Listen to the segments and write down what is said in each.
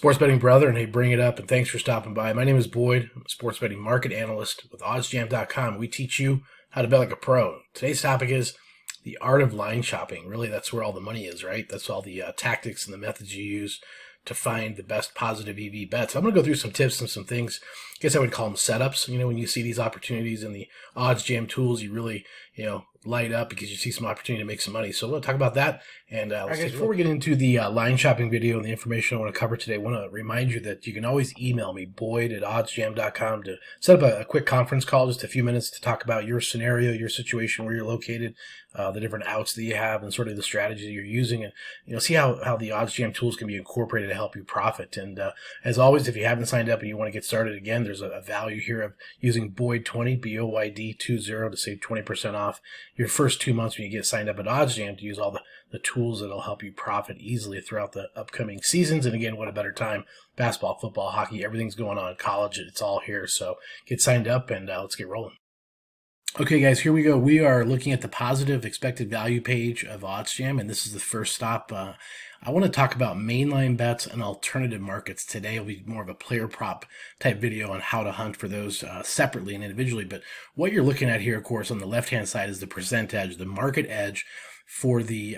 Sports betting brother, and hey, bring it up, and thanks for stopping by. My name is Boyd. I'm a sports betting market analyst with oddsjam.com. We teach you how to bet like a pro. Today's topic is the art of line shopping. Really, that's where all the money is, right? That's all the tactics and the methods you use to find the best positive EV bets. I'm going to go through some tips and some things. I guess I would call them setups. You know, when you see these opportunities in the odds jam tools, you really, light up because you see some opportunity to make some money. So we'll talk about that. And before we get into the line shopping video and the information I want to cover today, I want to remind you that you can always email me, boyd@oddsjam.com, to set up a quick conference call, just a few minutes to talk about your scenario, your situation, where you're located, the different outs that you have, and sort of the strategy you're using, and see how the odds jam tools can be incorporated to help you profit. And as always, if you haven't signed up and you want to get started again, there's a value here of using Boyd20, BOYD20, to save 20% off your first 2 months when you get signed up at OddsJam, to use all the tools that'll help you profit easily throughout the upcoming seasons. And again, what a better time. Basketball, football, hockey, everything's going on. College, it's all here. So get signed up and let's get rolling. Okay, guys, here we go. We are looking at the positive expected value page of OddsJam, and this is the first stop. I want to talk about mainline bets and alternative markets. Today will be more of a player prop type video on how to hunt for those separately and individually. But what you're looking at here, of course, on the left-hand side is the percent edge, the market edge for the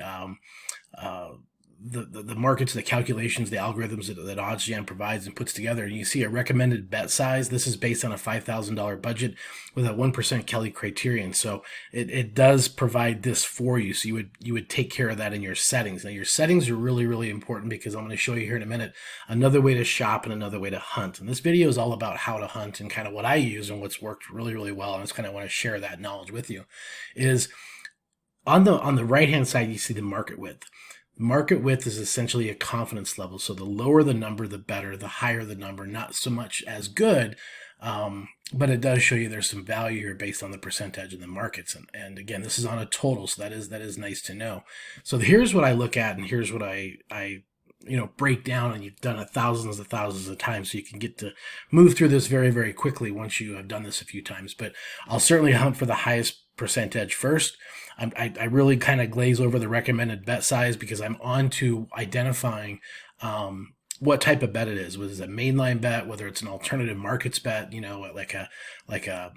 markets, the calculations, the algorithms that OddsJam provides and puts together. And you see a recommended bet size. This is based on a $5,000 budget with a 1% Kelly criterion. So it does provide this for you. So you would take care of that in your settings. Now your settings are really, really important, because I'm going to show you here in a minute another way to shop and another way to hunt. And this video is all about how to hunt and kind of what I use and what's worked really, really well. And I just kind of want to share that knowledge with you. Is on the right-hand side, you see the market width. Market width is essentially a confidence level. So the lower the number, the better. The higher the number, not so much as good. But it does show you there's some value here based on the percentage of the markets. And again, this is on a total, so that is nice to know. So here's what I look at, and here's what I break down, and you've done it thousands of times, so you can get to move through this very, very quickly once you have done this a few times. But I'll certainly hunt for the highest percentage first. I really kind of glaze over the recommended bet size, because I'm on to identifying what type of bet it is. Whether it's a mainline bet, whether it's an alternative markets bet, like a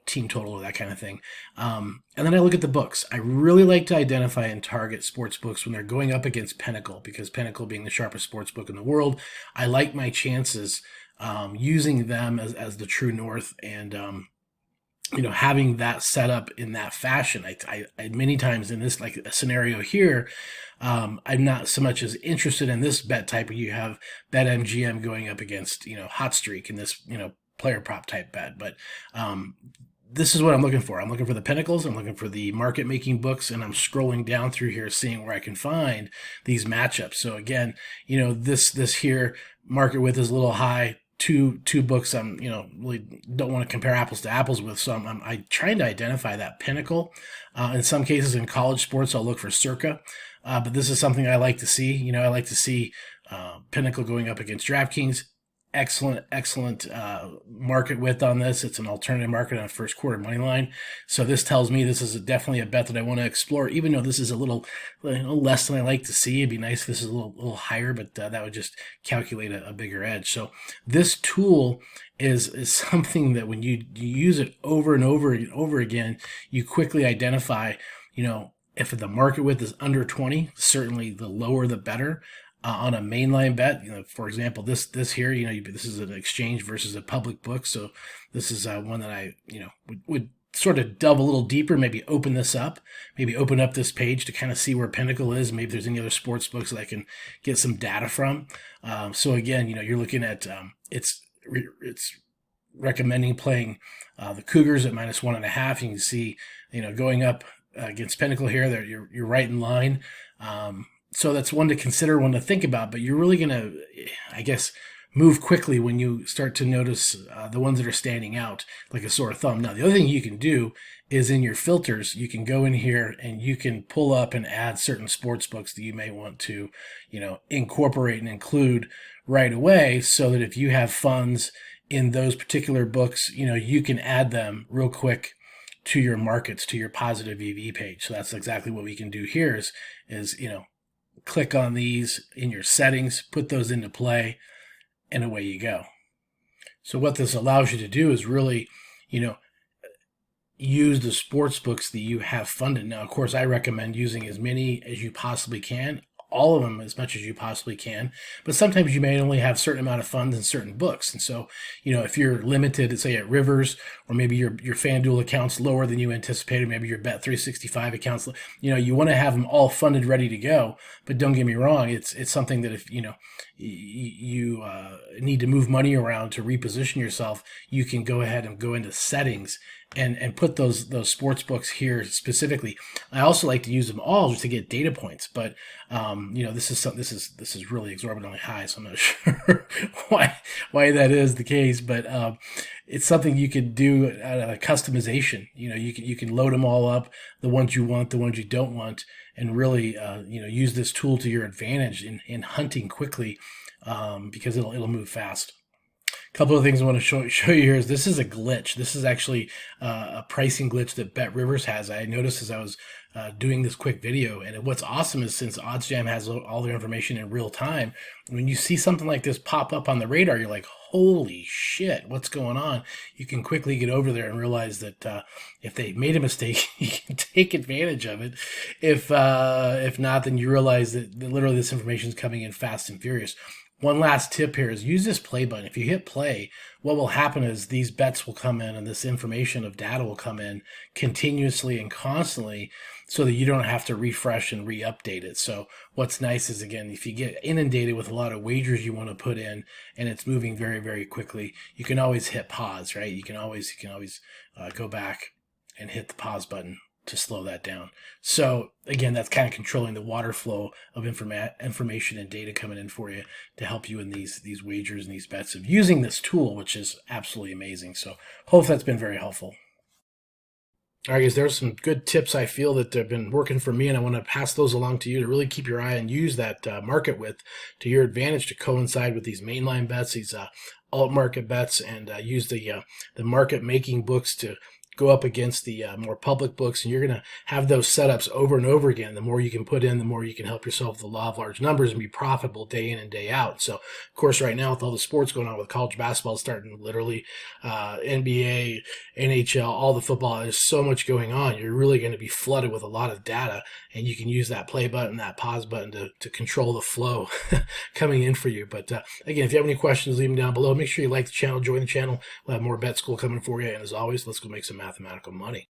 team total or that kind of thing. And then I look at the books. I really like to identify and target sports books when they're going up against Pinnacle, because Pinnacle being the sharpest sports book in the world, I like my chances using them as the true north. And having that set up in that fashion. I many times in this, like a scenario here, I'm not so much as interested in this bet type where you have BetMGM going up against, Hot Streak in this, player prop type bet. But this is what I'm looking for. I'm looking for the Pinnacles. I'm looking for the market making books, and I'm scrolling down through here, seeing where I can find these matchups. So again, this here market width is a little high. Two books I'm really don't want to compare apples to apples with, so I'm trying to identify that Pinnacle. In some cases in college sports, I'll look for Circa, but this is something I like to see. I like to see Pinnacle going up against DraftKings. Excellent market width on this. It's an alternative market on a first quarter money line. So this tells me this is definitely a bet that I want to explore, even though this is a little less than I like to see. It'd be nice if this is a little higher, but that would just calculate a bigger edge. So this tool is something that when you use it over and over and over again, you quickly identify, if the market width is under 20, certainly the lower the better. On a mainline bet, for example, this here, this is an exchange versus a public book. So this is one that I, would sort of delve a little deeper, maybe open this up, maybe open up this page to kind of see where Pinnacle is. Maybe there's any other sports books that I can get some data from. So again, you're looking at, it's recommending playing the Cougars at -1.5. You can see, going up against Pinnacle here, that you're right in line. So that's one to consider, one to think about, but you're really going to, I guess, move quickly when you start to notice the ones that are standing out like a sore thumb. Now, the other thing you can do is in your filters, you can go in here and you can pull up and add certain sports books that you may want to, incorporate and include right away, so that if you have funds in those particular books, you can add them real quick to your markets, to your positive EV page. So that's exactly what we can do here is click on these in your settings, put those into play, and away you go. So what this allows you to do is really, you know, use the sports books that you have funded. Now, of course, I recommend using as many as you possibly can, all of them as much as you possibly can. But sometimes you may only have a certain amount of funds in certain books. And so, if you're limited, say at Rivers, or maybe your FanDuel account's lower than you anticipated, maybe your Bet365 account's, you want to have them all funded, ready to go. But don't get me wrong, it's something that if, you need to move money around to reposition yourself, you can go ahead and go into settings and put those sports books here specifically. I also like to use them all just to get data points, but this is really exorbitantly high, so I'm not sure why that is the case, but it's something you could do a customization. You can load them all up, the ones you want, the ones you don't want, and really use this tool to your advantage in hunting quickly, because it'll move fast. Couple of things I want to show you here is this is a glitch. This is actually a pricing glitch that Bet Rivers has. I noticed as I was doing this quick video, and what's awesome is since Oddsjam has all their information in real time, when you see something like this pop up on the radar, you're like, holy shit, what's going on? You can quickly get over there and realize that if they made a mistake, you can take advantage of it. If not, then you realize that literally this information is coming in fast and furious. One last tip here is use this play button. If you hit play, what will happen is these bets will come in and this information of data will come in continuously and constantly so that you don't have to refresh and re-update it. So what's nice is, again, if you get inundated with a lot of wagers you want to put in and it's moving very, very quickly, you can always hit pause, right? You can always go back and hit the pause button to slow that down. So again, that's kind of controlling the water flow of information and data coming in for you to help you in these wagers and these bets of using this tool, which is absolutely amazing. So hopefully that's been very helpful. All right, guys, there's some good tips I feel that have been working for me, and I want to pass those along to you to really keep your eye and use that market width to your advantage to coincide with these mainline bets, these alt market bets, and use the market making books to go up against the more public books, and you're going to have those setups over and over again. The more you can put in, the more you can help yourself with the law of large numbers and be profitable day in and day out. So, of course, right now with all the sports going on, with college basketball starting, literally NBA, NHL, all the football, there's so much going on. You're really going to be flooded with a lot of data, and you can use that play button, that pause button to control the flow coming in for you. But again, if you have any questions, leave them down below. Make sure you like the channel, join the channel. We'll have more Bet School coming for you. And as always, let's go make some mathematical money.